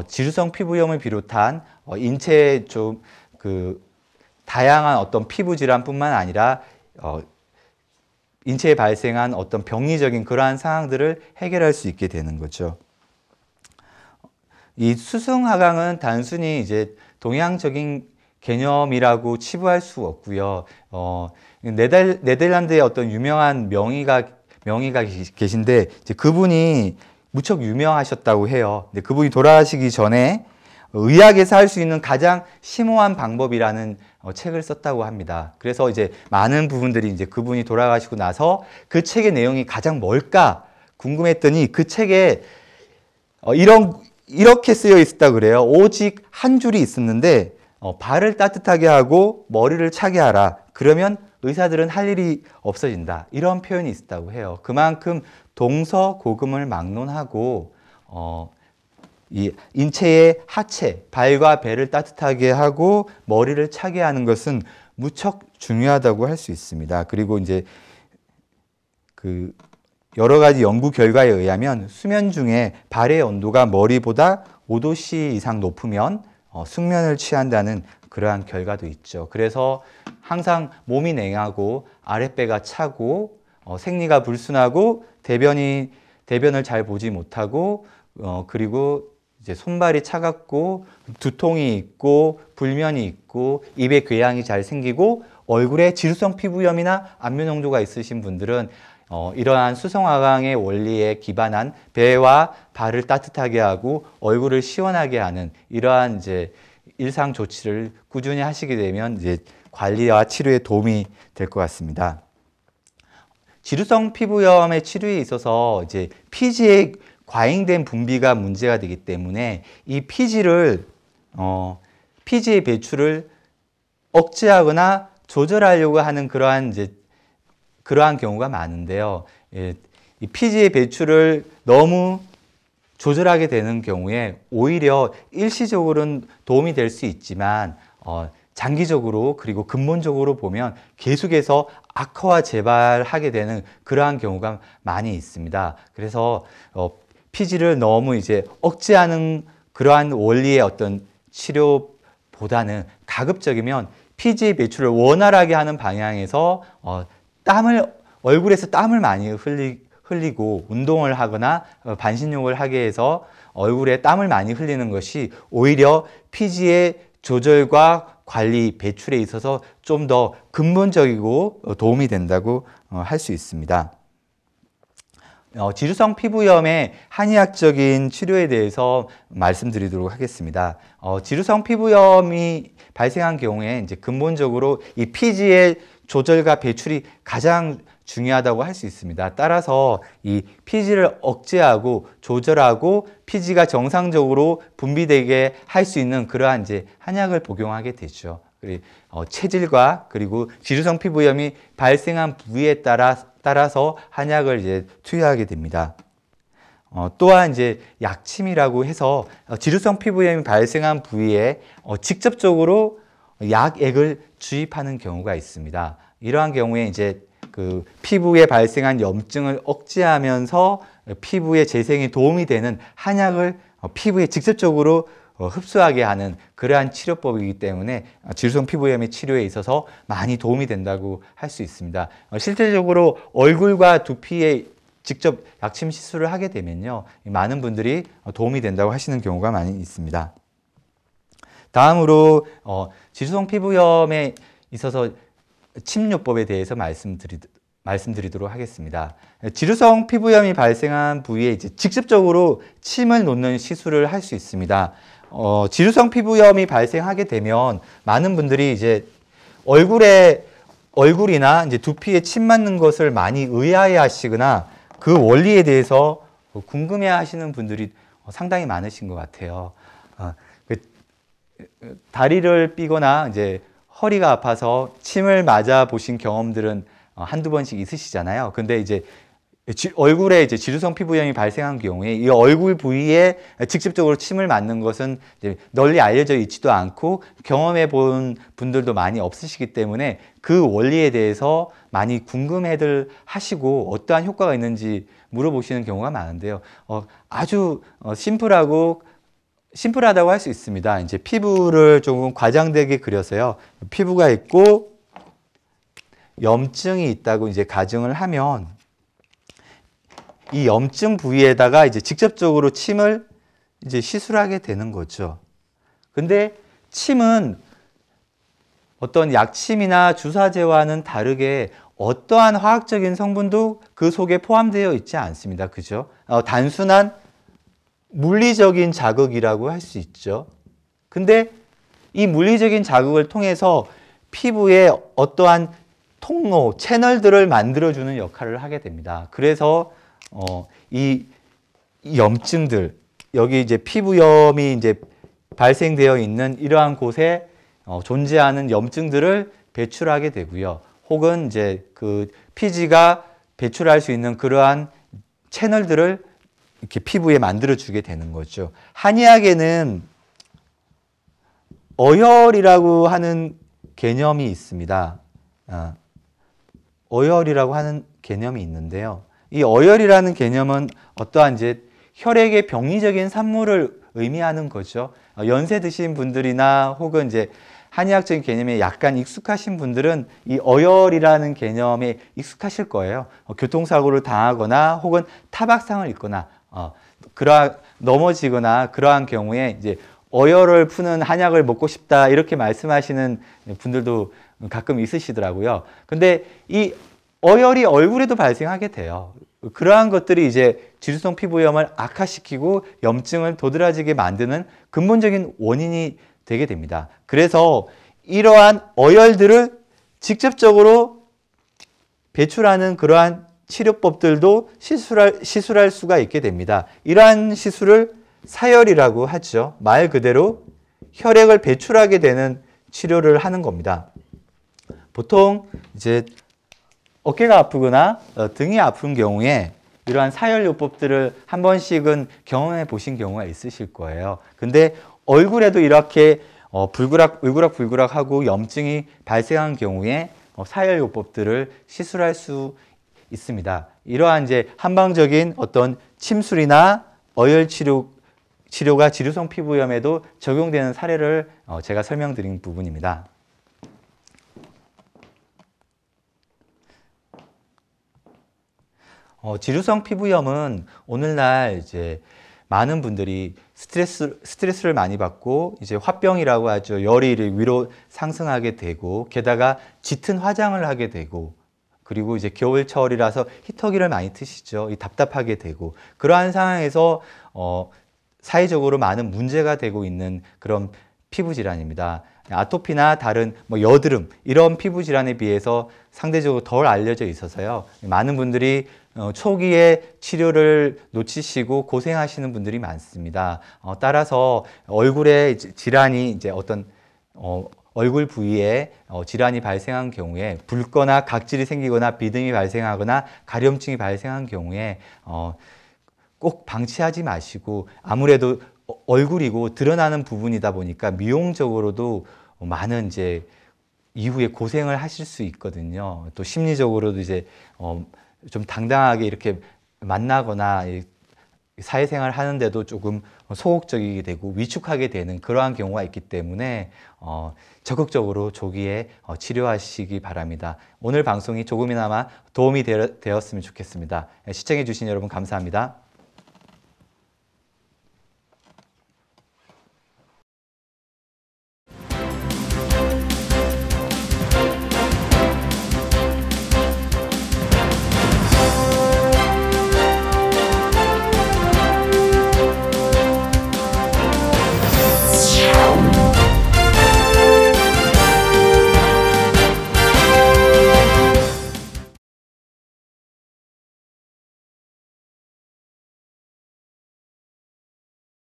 지루성 피부염을 비롯한 인체의 좀 다양한 어떤 피부 질환뿐만 아니라 인체에 발생한 어떤 병리적인 그러한 상황들을 해결할 수 있게 되는 거죠. 이 수승하강은 단순히 이제 동양적인 개념이라고 치부할 수 없고요. 네덜란드의 어떤 유명한 명의가 계신데 이제 그분이 무척 유명하셨다고 해요. 근데 그분이 돌아가시기 전에 의학에서 할 수 있는 가장 심오한 방법이라는 책을 썼다고 합니다. 그래서 이제 많은 부분들이 이제 그분이 돌아가시고 나서 그 책의 내용이 가장 뭘까 궁금했더니 그 책에 이렇게 쓰여 있었다 그래요. 오직 한 줄이 있었는데 발을 따뜻하게 하고 머리를 차게 하라. 그러면 의사들은 할 일이 없어진다. 이런 표현이 있었다고 해요. 그만큼 동서고금을 막론하고 이 인체의 하체, 발과 배를 따뜻하게 하고 머리를 차게 하는 것은 무척 중요하다고 할 수 있습니다. 그리고 이제 여러 가지 연구 결과에 의하면 수면 중에 발의 온도가 머리보다 5도씨 이상 높으면 숙면을 취한다는 그러한 결과도 있죠. 그래서 항상 몸이 냉하고 아랫배가 차고 생리가 불순하고 대변을 잘 보지 못하고 그리고 이제 손발이 차갑고 두통이 있고 불면이 있고 입에 궤양이 잘 생기고 얼굴에 지루성 피부염이나 안면홍조가 있으신 분들은 이러한 수성화강의 원리에 기반한 배와 발을 따뜻하게 하고 얼굴을 시원하게 하는 이러한 이제 일상 조치를 꾸준히 하시게 되면 이제 관리와 치료에 도움이 될 것 같습니다. 지루성 피부염의 치료에 있어서 이제 피지의 과잉된 분비가 문제가 되기 때문에 이 피지의 배출을 억제하거나 조절하려고 하는 그러한 경우가 많은데요. 이 피지의 배출을 너무 조절하게 되는 경우에 오히려 일시적으로는 도움이 될 수 있지만 장기적으로 그리고 근본적으로 보면 계속해서 악화와 재발하게 되는 그러한 경우가 많이 있습니다. 그래서 피지를 너무 이제 억제하는 그러한 원리의 어떤 치료보다는 가급적이면 피지의 배출을 원활하게 하는 방향에서 얼굴에서 땀을 많이 흘리고 운동을 하거나 반신욕을 하게 해서 얼굴에 땀을 많이 흘리는 것이 오히려 피지의 조절과 관리, 배출에 있어서 좀 더 근본적이고 도움이 된다고 할 수 있습니다. 지루성 피부염의 한의학적인 치료에 대해서 말씀드리도록 하겠습니다. 지루성 피부염이 발생한 경우에 이제 근본적으로 이 피지의 조절과 배출이 가장 중요하다고 할 수 있습니다. 따라서 이 피지를 억제하고 조절하고 피지가 정상적으로 분비되게 할 수 있는 그러한 이제 한약을 복용하게 되죠. 체질과 그리고 지루성 피부염이 발생한 부위에 따라서 한약을 이제 투여하게 됩니다. 또한 이제 약침이라고 해서 지루성 피부염이 발생한 부위에 직접적으로 약액을 주입하는 경우가 있습니다. 이러한 경우에 이제 피부에 발생한 염증을 억제하면서 피부의 재생에 도움이 되는 한약을 피부에 직접적으로 흡수하게 하는 그러한 치료법이기 때문에 지루성 피부염의 치료에 있어서 많이 도움이 된다고 할 수 있습니다. 실질적으로 얼굴과 두피에 직접 약침 시술을 하게 되면요, 많은 분들이 도움이 된다고 하시는 경우가 많이 있습니다. 다음으로 지루성 피부염에 있어서 침요법에 대해서 말씀드리도록 하겠습니다. 지루성 피부염이 발생한 부위에 이제 직접적으로 침을 놓는 시술을 할 수 있습니다. 지루성 피부염이 발생하게 되면 많은 분들이 이제 얼굴이나 이제 두피에 침 맞는 것을 많이 의아해 하시거나 그 원리에 대해서 궁금해 하시는 분들이 상당히 많으신 것 같아요. 다리를 삐거나 이제 허리가 아파서 침을 맞아 보신 경험들은 한두 번씩 있으시잖아요. 근데 이제 얼굴에 이제 지루성 피부염이 발생한 경우에 이 얼굴 부위에 직접적으로 침을 맞는 것은 이제 널리 알려져 있지도 않고 경험해 본 분들도 많이 없으시기 때문에 그 원리에 대해서 많이 궁금해들 하시고 어떠한 효과가 있는지 물어보시는 경우가 많은데요. 아주 심플하고 심플하다고 할 수 있습니다. 이제 피부를 조금 과장되게 그려서요. 피부가 있고 염증이 있다고 이제 가정을 하면 이 염증 부위에다가 이제 직접적으로 침을 이제 시술하게 되는 거죠. 근데 침은 어떤 약침이나 주사제와는 다르게 어떠한 화학적인 성분도 그 속에 포함되어 있지 않습니다. 그죠? 단순한 물리적인 자극이라고 할 수 있죠. 근데 이 물리적인 자극을 통해서 피부에 어떠한 통로, 채널들을 만들어주는 역할을 하게 됩니다. 그래서 이 염증들, 여기 이제 피부염이 이제 발생되어 있는 이러한 곳에 존재하는 염증들을 배출하게 되고요. 혹은 이제 그 피지가 배출할 수 있는 그러한 채널들을 이렇게 피부에 만들어주게 되는 거죠. 한의학에는 어혈이라고 하는 개념이 있습니다. 어혈이라고 하는 개념이 있는데요. 이 어혈이라는 개념은 어떠한 이제 혈액의 병리적인 산물을 의미하는 거죠. 연세 드신 분들이나 혹은 이제 한의학적인 개념에 약간 익숙하신 분들은 이 어혈이라는 개념에 익숙하실 거예요. 교통사고를 당하거나 혹은 타박상을 입거나 넘어지거나 그러한 경우에 이제 어혈을 푸는 한약을 먹고 싶다 이렇게 말씀하시는 분들도 가끔 있으시더라고요. 근데 이 어혈이 얼굴에도 발생하게 돼요. 그러한 것들이 이제 지루성 피부염을 악화시키고 염증을 도드라지게 만드는 근본적인 원인이 되게 됩니다. 그래서 이러한 어혈들을 직접적으로 배출하는 그러한 치료법들도 시술할 수가 있게 됩니다. 이러한 시술을 사혈이라고 하죠. 말 그대로 혈액을 배출하게 되는 치료를 하는 겁니다. 보통 이제 어깨가 아프거나 등이 아픈 경우에 이러한 사혈요법들을 한 번씩은 경험해 보신 경우가 있으실 거예요. 근데 얼굴에도 이렇게 울그락불그락하고 염증이 발생한 경우에 사혈요법들을 시술할 수 있습니다. 이러한 이제 한방적인 어떤 침술이나 어혈 치료가 지루성 피부염에도 적용되는 사례를 제가 설명드린 부분입니다. 지루성 피부염은 오늘날 이제 많은 분들이 스트레스를 많이 받고 이제 화병이라고 하죠. 열이 위로 상승하게 되고 게다가 짙은 화장을 하게 되고 그리고 이제 겨울철이라서 히터기를 많이 트시죠. 답답하게 되고 그러한 상황에서 사회적으로 많은 문제가 되고 있는 그런 피부 질환입니다. 아토피나 다른 여드름 이런 피부 질환에 비해서 상대적으로 덜 알려져 있어서요. 많은 분들이 초기에 치료를 놓치시고 고생하시는 분들이 많습니다. 따라서 얼굴에 질환이 이제 어떤 얼굴 부위에 질환이 발생한 경우에 붉거나 각질이 생기거나 비듬이 발생하거나 가려움증이 발생한 경우에 꼭 방치하지 마시고 아무래도 얼굴이고 드러나는 부분이다 보니까 미용적으로도 많은 이제 이후에 고생을 하실 수 있거든요. 또 심리적으로도 이제 좀 당당하게 이렇게 만나거나 사회생활 하는데도 조금 소극적이게 되고 위축하게 되는 그러한 경우가 있기 때문에 적극적으로 조기에 치료하시기 바랍니다. 오늘 방송이 조금이나마 도움이 되었으면 좋겠습니다. 시청해 주신 여러분 감사합니다.